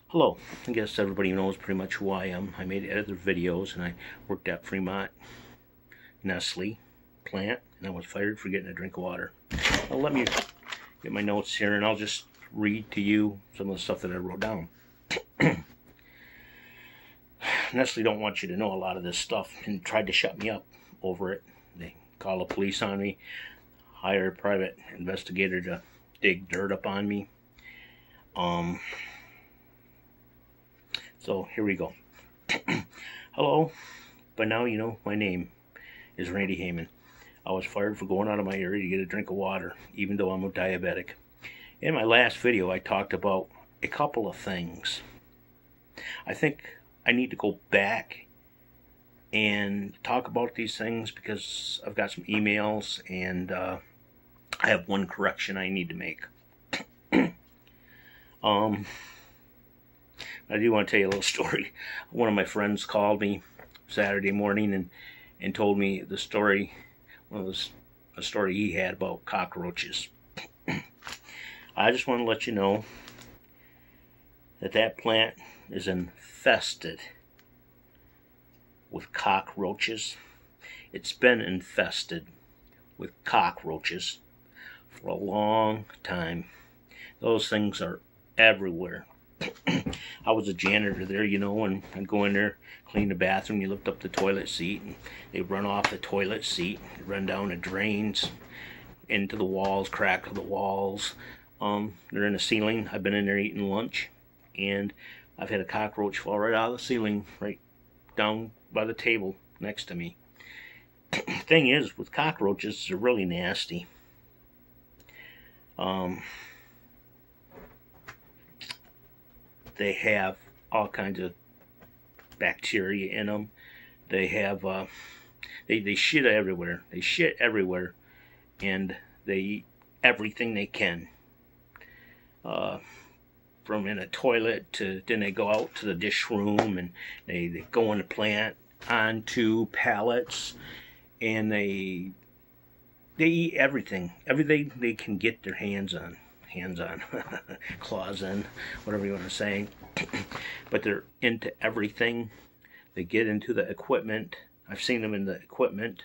Hello, I guess everybody knows pretty much who I am. I made other videos and I worked at Fremont Nestle plant and I was fired for getting a drink of water. Well, let me get my notes here and I'll just read to you some of the stuff that I wrote down. Nestle don't want you to know a lot of this stuff and tried to shut me up over it. They call the police on me, hire a private investigator to dig dirt up on me. So here we go. Hello, by now you know my name is Randy Heyman. I was fired for going out of my area to get a drink of water, even though I'm a diabetic. In my last video, I talked about a couple of things. I think I need to go back and talk about these things because I've got some emails and I have one correction I need to make. I do want to tell you a little story. One of my friends called me Saturday morning and told me the story, a story he had about cockroaches. I just want to let you know that that plant is infested with cockroaches. It's been infested with cockroaches for a long time. Those things are everywhere. I was a janitor there, you know, and I'd go in there, clean the bathroom, you lift up the toilet seat, and they run off the toilet seat, run down the drains, into the walls, crack the walls. They're in the ceiling. I've been in there eating lunch, and I've had a cockroach fall right out of the ceiling, right down by the table next to me. Thing is, with cockroaches, they're really nasty. They have all kinds of bacteria in them. They have, they shit everywhere. They shit everywhere, and they eat everything they can. From in a toilet to, then they go out to the dish room, and they go in the plant onto pallets, and they eat everything they can get their hands on, claws in, whatever you want to say. But they're into everything. They get into the equipment. I've seen them in the equipment.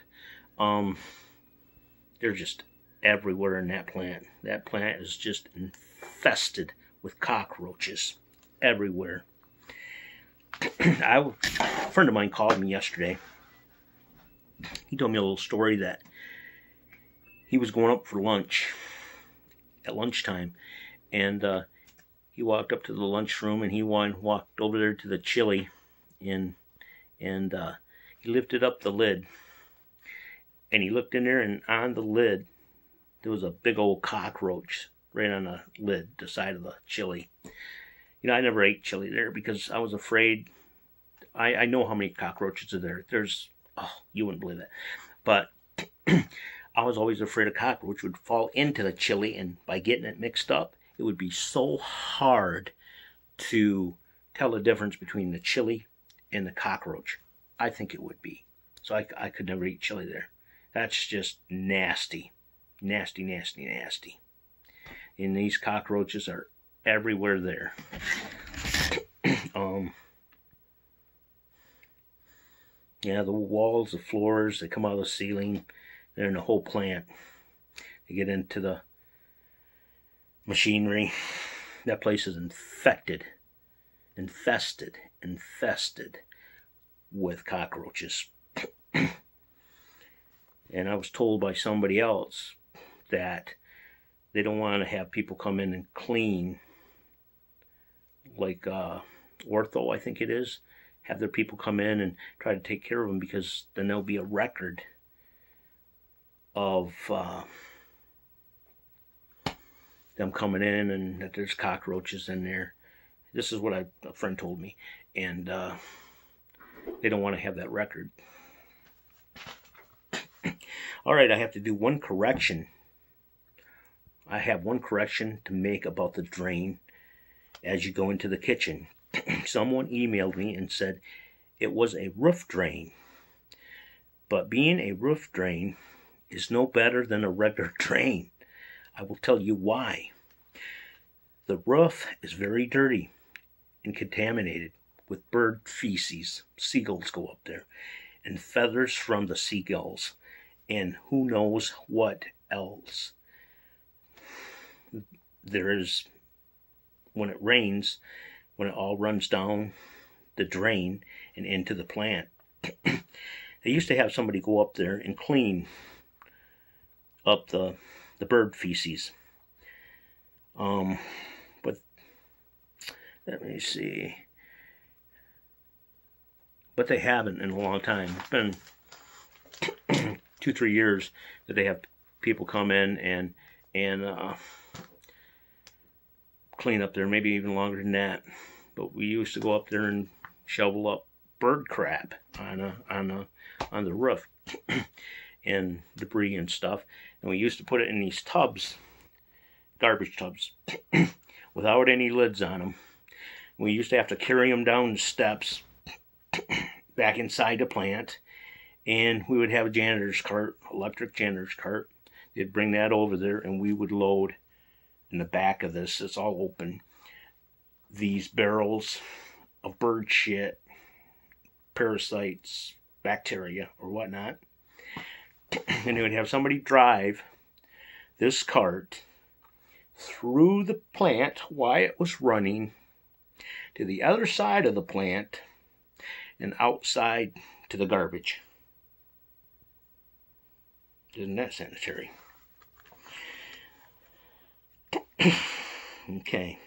They're just everywhere in that plant. That plant is just infested with cockroaches everywhere. A friend of mine called me yesterday. He told me a little story that he was going up for lunch at lunchtime, and he walked up to the lunchroom and he walked over there to the chili, and he lifted up the lid and he looked in there, and on the lid there was a big old cockroach right on the lid, the side of the chili. You know, I never ate chili there because I was afraid. I know how many cockroaches are there. There's, oh, you wouldn't believe it. But I was always afraid a cockroach would fall into the chili, and by getting it mixed up, it would be so hard to tell the difference between the chili and the cockroach. I think it would be. So I could never eat chili there. That's just nasty. Nasty, nasty, nasty. And these cockroaches are everywhere there. Yeah, the walls, the floors, they come out of the ceiling. They're in the whole plant. They get into the machinery. That place is infested with cockroaches. And I was told by somebody else that they don't want to have people come in and clean, like ortho, I think it is, have their people come in and try to take care of them, because then there'll be a record of them coming in and that there's cockroaches in there. This is what a friend told me, and they don't want to have that record. Alright, I have to do one correction. I have one correction to make about the drain as you go into the kitchen. Someone emailed me and said it was a roof drain, but being a roof drain is no better than a regular drain. I will tell you why. The roof is very dirty, and contaminated with bird feces. Seagulls go up there, and feathers from the seagulls, and who knows what else. There is, when it rains, when it all runs down the drain and into the plant, they used to have somebody go up there and clean up the bird feces. But let me see. But they haven't in a long time. It's been 2-3 years that they have people come in and clean up there. Maybe even longer than that. But we used to go up there and shovel up bird crap on the roof and debris and stuff. And we used to put it in these tubs, garbage tubs, without any lids on them. We used to have to carry them down the steps back inside the plant, and we would have a janitor's cart, electric janitor's cart. They'd bring that over there, and we would load in the back of this. It's all open. These barrels of bird shit, parasites, bacteria, or whatnot. And they would have somebody drive this cart through the plant while it was running to the other side of the plant and outside to the garbage. Isn't that sanitary? Okay.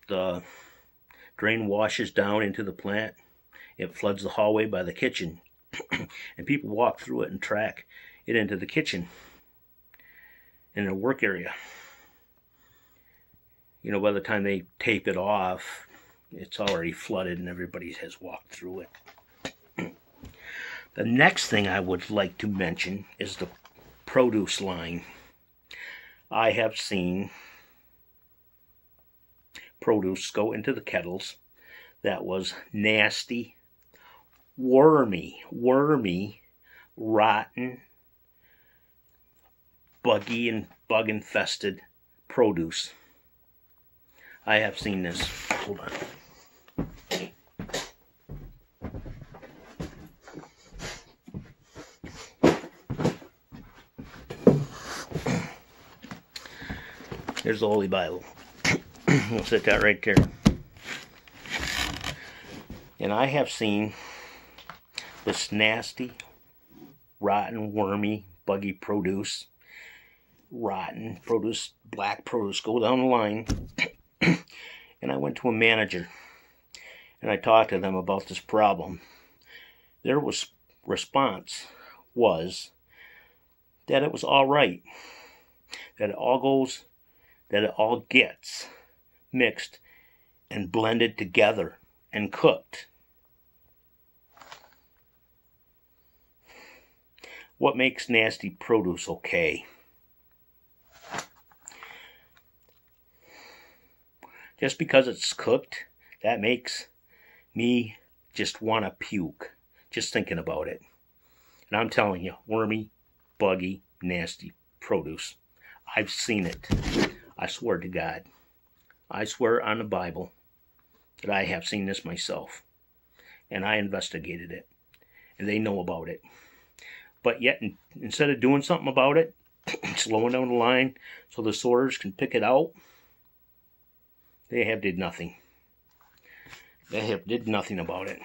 The drain washes down into the plant. It floods the hallway by the kitchen. And people walk through it and track it into the kitchen in their work area. You know, by the time they tape it off, it's already flooded and everybody has walked through it. The next thing I would like to mention is the produce line. I have seen produce go into the kettles that was nasty, wormy, rotten, buggy and bug-infested produce. I have seen this. Hold on. There's the Holy Bible. We'll set that right there. And I have seen this nasty, rotten, wormy, buggy produce, rotten produce, black produce, go down the line. And I went to a manager and I talked to them about this problem. Their response was that it was all right, that it all gets mixed and blended together and cooked. What makes nasty produce okay? Just because it's cooked, that makes me just want to puke, just thinking about it. And I'm telling you, wormy, buggy, nasty produce. I've seen it. I swear to God. I swear on the Bible that I have seen this myself. And I investigated it. And they know about it. But yet, instead of doing something about it, slowing down the line so the sorters can pick it out, they have did nothing. They have did nothing about it.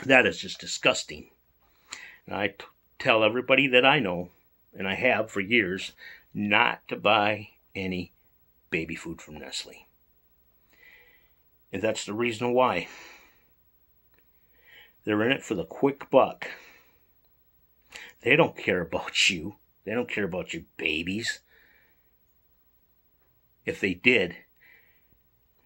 That is just disgusting. And I tell everybody that I know, and I have for years, not to buy any baby food from Nestle. And that's the reason why. They're in it for the quick buck. They don't care about you. They don't care about your babies. If they did,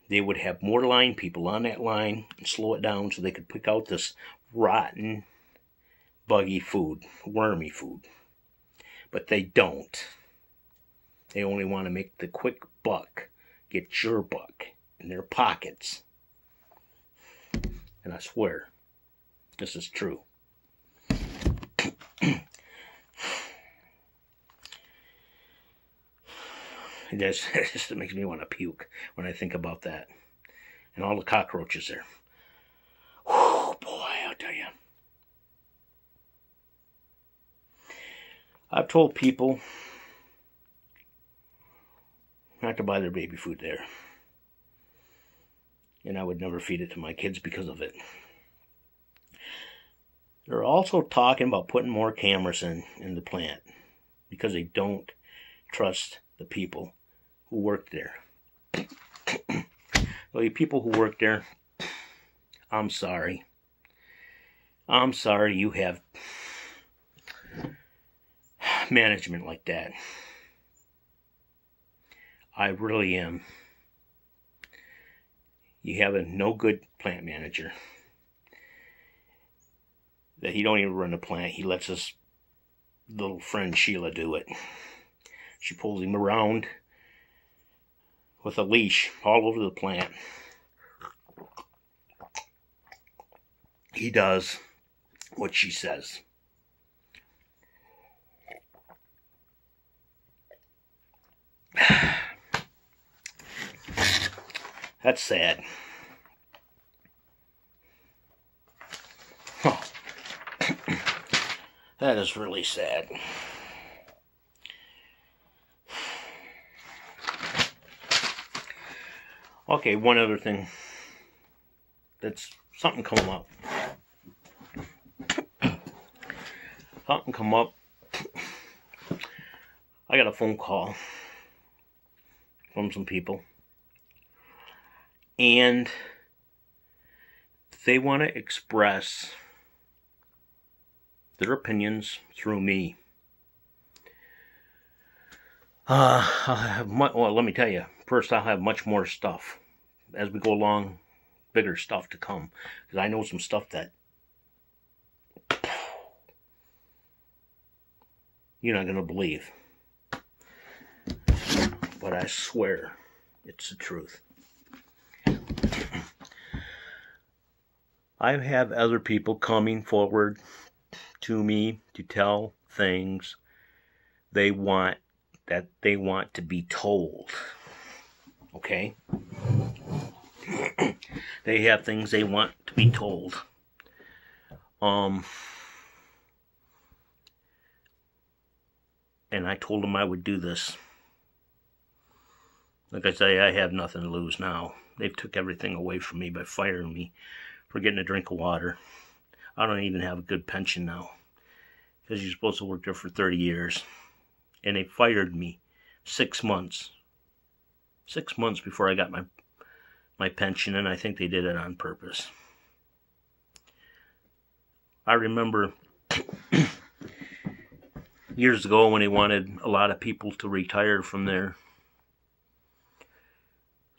they would have more line people on that line and slow it down so they could pick out this rotten, buggy food, wormy food. But they don't. They only want to make the quick buck, get your buck in their pockets. And I swear, this is true. It just makes me want to puke when I think about that. And all the cockroaches there. Whew, boy, I'll tell you. I've told people not to buy their baby food there. And I would never feed it to my kids because of it. They're also talking about putting more cameras in the plant because they don't trust the people who work there. Well, you people who work there, I'm sorry. I'm sorry you have management like that. I really am. You have a no good plant manager. That he don't even run the plant. He lets his little friend Sheila do it. She pulls him around with a leash all over the plant. He does what she says. That's sad. Oh. That is really sad. Okay, one other thing. That's something come up. Something come up. I got a phone call from some people. And they want to express their opinions through me. I'll have well, let me tell you. First, I'll have much more stuff as we go along. Bigger stuff to come, because I know some stuff that you're not gonna believe. But I swear, it's the truth. I have other people coming forward to me to tell things they want to be told. Okay? They have things they want to be told. And I told them I would do this. Like I say, I have nothing to lose now. They've took everything away from me by firing me for getting a drink of water. I don't even have a good pension now, because you're supposed to work there for 30 years. And they fired me 6 months. 6 months before I got my pension, and I think they did it on purpose. I remember years ago when they wanted a lot of people to retire from there.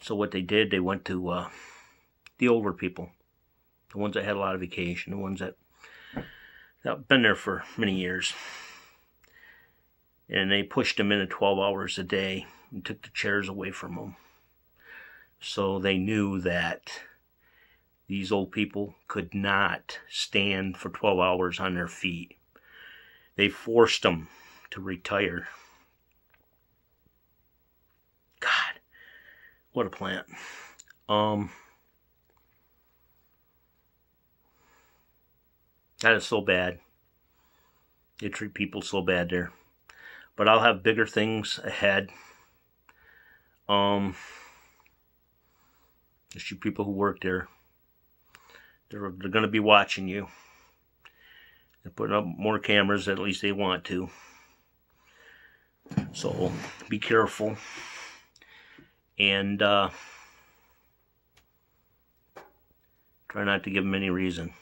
So what they did, they went to the older people, the ones that had a lot of vacation, the ones that been there for many years. And they pushed them into 12 hours a day and took the chairs away from them. So they knew that these old people could not stand for 12 hours on their feet. They forced them to retire. God, what a plant. That is so bad. They treat people so bad there. But I'll have bigger things ahead. Just you people who work there, they're going to be watching you. They're putting up more cameras, at least they want to. So be careful. And try not to give them any reason,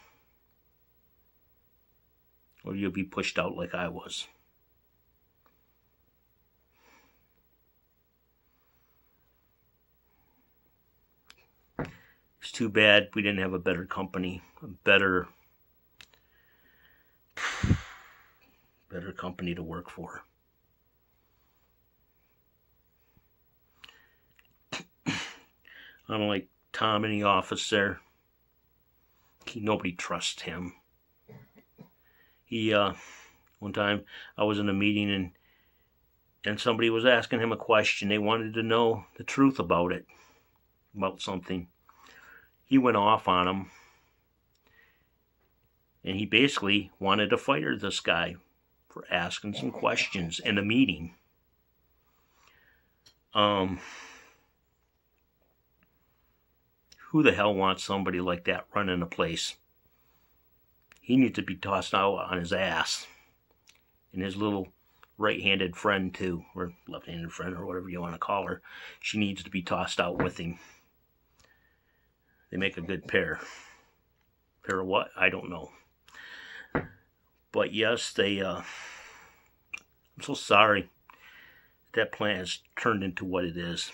or you'll be pushed out like I was. It's too bad we didn't have a better company, a better company to work for. I don't like Tom in the office there. Nobody trusts him. He One time I was in a meeting and somebody was asking him a question. They wanted to know the truth about it, about something. He went off on him, and he basically wanted to fire this guy for asking some questions in a meeting. Who the hell wants somebody like that running a place? He needs to be tossed out on his ass. And his little right-handed friend too, or left-handed friend, or whatever you want to call her, she needs to be tossed out with him. They make a good pair. Pair of what? I don't know. But yes, I'm so sorry that plant has turned into what it is.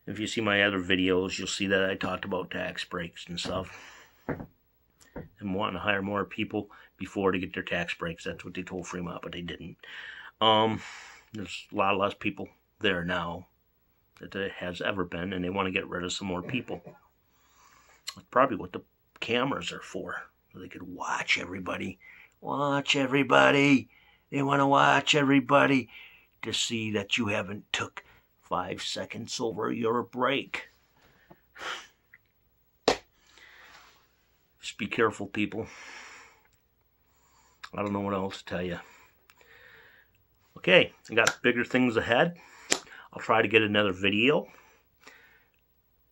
If you see my other videos, you'll see that I talked about tax breaks and stuff. And wanting to hire more people before to get their tax breaks. That's what they told Fremont, but they didn't. There's a lot less people there now that there has ever been, and they want to get rid of some more people. That's probably what the cameras are for. So they could watch everybody. Watch everybody. They want to watch everybody to see that you haven't took 5 seconds over your break. Just be careful, people. I don't know what else to tell you. Okay, I got bigger things ahead. I'll try to get another video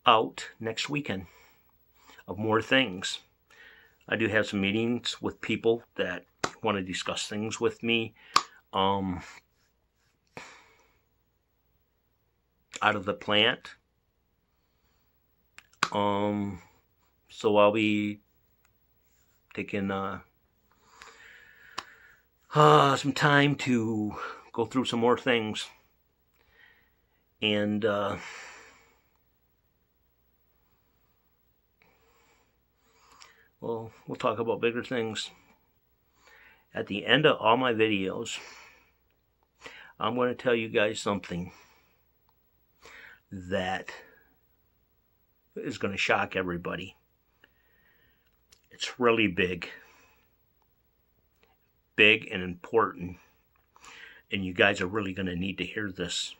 out next weekend of more things. I do have some meetings with people that want to discuss things with me out of the plant. So I'll be taking some time to go through some more things, and well, we'll talk about bigger things. At the end of all my videos, I'm going to tell you guys something that is going to shock everybody. It's really big. Big and important. And you guys are really going to need to hear this.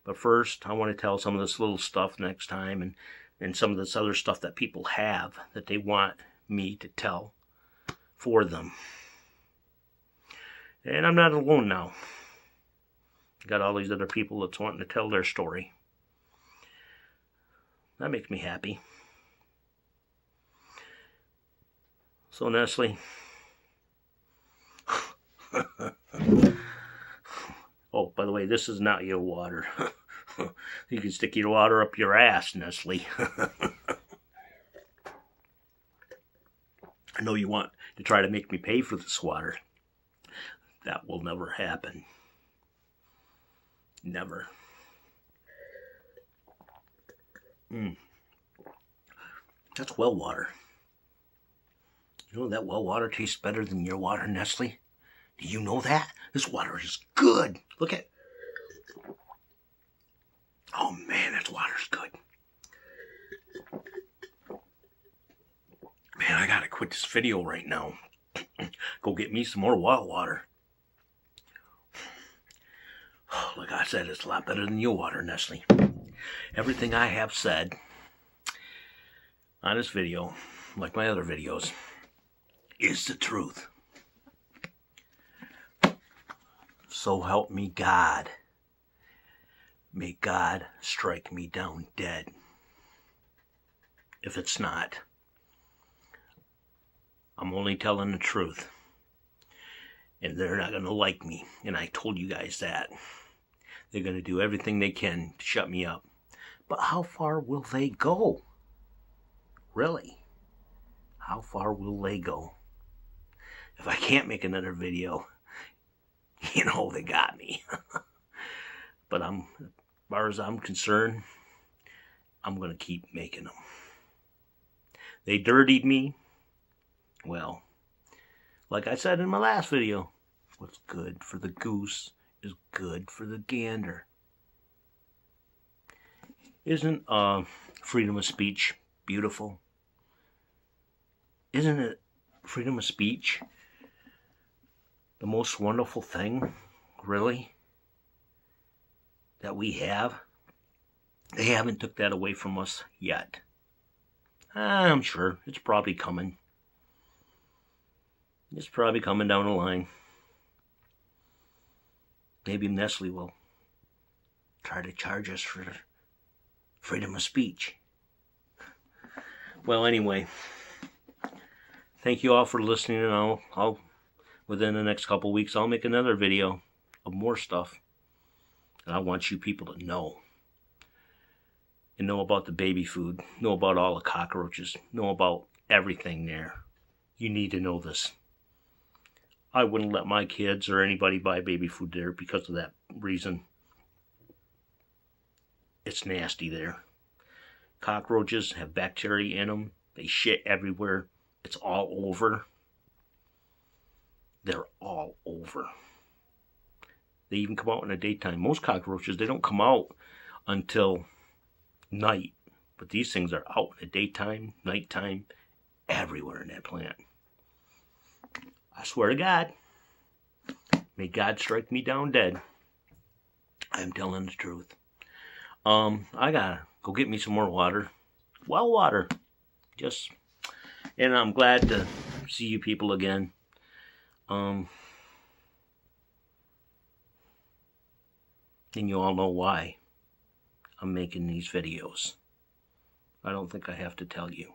But first, I want to tell some of this little stuff next time, and some of this other stuff that people have that they want me to tell for them. And I'm not alone now. Got all these other people that's wanting to tell their story. That makes me happy. So Nestle. Oh, by the way, this is not your water. You can stick your water up your ass, Nestle. I know you want to try to make me pay for this water. That will never happen. Never. That's well water. You know that well water tastes better than your water, Nestle? Do you know that? This water is good. Look at. Oh man, this water's good. Man, I gotta quit this video right now. Go get me some more well water. Like I said, it's a lot better than your water, Nestle. Everything I have said on this video, like my other videos, is the truth. So help me God. May God strike me down dead. If it's not, I'm only telling the truth. And they're not going to like me. And I told you guys that. They're going to do everything they can to shut me up. But how far will they go? Really? How far will they go? If I can't make another video, you know they got me. But as far as I'm concerned, I'm going to keep making them. They dirtied me. Well, like I said in my last video, what's good for the goose is good for the gander. Isn't freedom of speech beautiful? Isn't it freedom of speech the most wonderful thing, really, that we have. They haven't took that away from us yet. I'm sure it's probably coming. It's probably coming down the line. Maybe Nestle will try to charge us for freedom of speech. Well, anyway, thank you all for listening, and I'll within the next couple weeks, I'll make another video of more stuff. And I want you people to know. And know about the baby food. Know about all the cockroaches. Know about everything there. You need to know this. I wouldn't let my kids or anybody buy baby food there because of that reason. It's nasty there. Cockroaches have bacteria in them. They shit everywhere. It's all over. They're all over. They even come out in the daytime. Most cockroaches, they don't come out until night. But these things are out in the daytime, nighttime, everywhere in that plant. I swear to God. May God strike me down dead. I'm telling the truth. I gotta go get me some more water. Well water. And I'm glad to see you people again. And you all know why I'm making these videos. I don't think I have to tell you.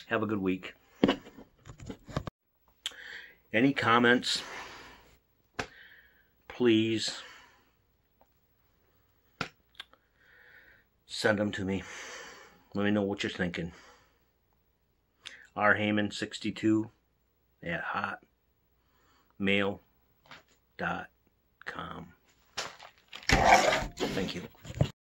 Have a good week. Any comments? Please send them to me. Let me know what you're thinking. rhayman62 at hotmail.com. Thank you.